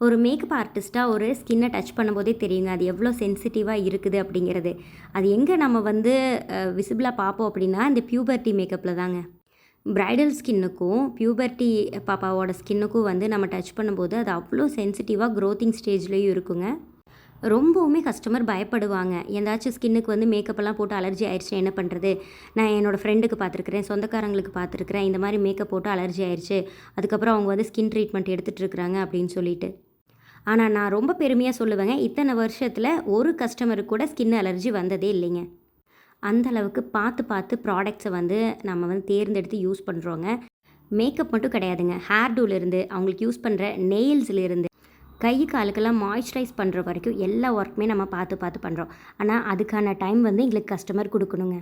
ஒரு மேக்கப் ஆர்டிஸ்ட்டாக ஒரு ஸ்கின்னை டச் பண்ணும்போதே தெரியுங்க அது எவ்வளோ சென்சிட்டிவாக இருக்குது அப்படிங்கிறது. அது எங்கே நம்ம வந்து விசிபிளாக பார்ப்போம் அப்படின்னா, இந்த பியூபர்ட்டி மேக்கப்பில் தாங்க. பிரைடல் ஸ்கின்னுக்கும், பியூபர்ட்டி பாப்பாவோட ஸ்கின்னுக்கும் வந்து நம்ம டச் பண்ணும்போது அது அவ்வளோ சென்சிட்டிவாக க்ரோத்திங் ஸ்டேஜ்லேயும் இருக்குங்க. ரொம்பவுமே கஸ்டமர் பயப்படுவாங்க. ஏதாச்சும் ஸ்கின்னுக்கு வந்து மேக்கப்பெல்லாம் போட்டு அலர்ஜி ஆயிடுச்சு என்ன பண்ணுறது? நான் என்னோடய ஃப்ரெண்டுக்கு பார்த்துருக்குறேன், சொந்தக்காரங்களுக்கு பார்த்துருக்குறேன், இந்த மாதிரி மேக்கப் போட்டு அலர்ஜி ஆயிடுச்சு. அதுக்கப்புறம் அவங்க வந்து ஸ்கின் ட்ரீட்மெண்ட் எடுத்துகிட்டு இருக்கிறாங்க அப்படின்னு சொல்லிட்டு. ஆனால் நான் ரொம்ப பெருமையாக சொல்லுவேங்க, இத்தனை வருஷத்தில் ஒரு கஸ்டமருக்கு கூட ஸ்கின் அலர்ஜி வந்ததே இல்லைங்க. அந்த அளவுக்கு பார்த்து பார்த்து ப்ராடக்ட்ஸை வந்து நம்ம வந்து தேர்ந்தெடுத்து யூஸ் பண்ணுறோங்க. மேக்கப் மட்டும் கிடையாதுங்க, ஹேர் டூலேருந்து அவங்களுக்கு யூஸ் பண்ணுற நெயில்ஸ்லேருந்து கை காலுக்கெல்லாம் மாய்ஸ்சரைஸ் பண்ணுற வரைக்கும் எல்லா ஒர்க்குமே நம்ம பார்த்து பார்த்து பண்ணுறோம். ஆனால் அதுக்கான டைம் வந்து எங்களுக்கு கஸ்டமர் கொடுக்கணுங்க.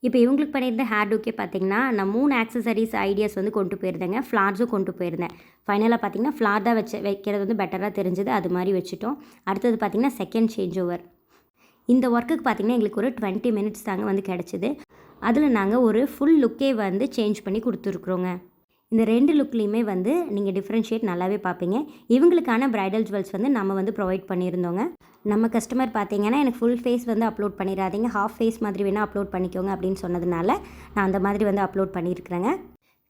இப்போ இவங்களுக்கு பண்ணியிருந்த ஹேர் டூக்கே பார்த்திங்கன்னா, நான் 3 ஆக்சசரிஸ் ஐடியாஸ் வந்து கொண்டு போயிருந்தேங்க. ஃப்ளார்ஸும் கொண்டு போயிருந்தேன். ஃபைனலாக பார்த்திங்கன்னா ஃப்ளார் தான் வைக்கிறது வந்து பெட்டராக தெரிஞ்சது. அது மாதிரி வச்சுட்டோம். அடுத்தது பார்த்திங்கன்னா செகண்ட் சேஞ்ச் ஓவர். இந்த ஒர்க்குக்கு பார்த்திங்கன்னா எங்களுக்கு ஒரு 20 மினிட்ஸ் தாங்க வந்து கிடச்சிது. அதில் நாங்கள் ஒரு ஃபுல் லுக்கே வந்து சேஞ்ச் பண்ணி கொடுத்துருக்குறோங்க. இந்த 2 லுக்லேயுமே வந்து நீங்கள் டிஃப்ரென்ஷியேட் நல்லாவே பார்ப்பீங்க. இவங்களுக்கான பிரைடல் ஜுவல்ஸ் வந்து நம்ம வந்து ப்ரொவைட் பண்ணியிருந்தோங்க. நம்ம கஸ்டமர் பார்த்தீங்கன்னா, எனக்கு ஃபுல் ஃபேஸ் வந்து அப்லோட் பண்ணிடாதீங்க, ஹாஃப் ஃபேஸ் மாதிரி வேணால் அப்லோட் பண்ணிக்கோங்க அப்படின்னு சொன்னதுனால நான் அந்த மாதிரி வந்து அப்லோட் பண்ணியிருக்கிறேங்க.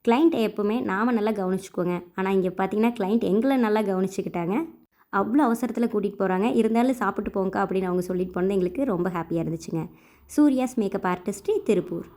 கிளைண்ட் எப்போவுமே நாம் நல்லா கவனிச்சுக்கோங்க. ஆனால் இங்கே பார்த்தீங்கன்னா கிளைண்ட் எங்களை நல்லா கவனிச்சுக்கிட்டாங்க. அவ்வளோ அவசரத்தில் கூட்டிகிட்டு போகிறாங்க. இருந்தாலும் சாப்பிட்டு போங்கக்கா அப்படின்னு அவங்க சொல்லிட்டு போனது எங்களுக்கு ரொம்ப ஹாப்பியாக இருந்துச்சுங்க. Surya's makeup artist, Tiruppur.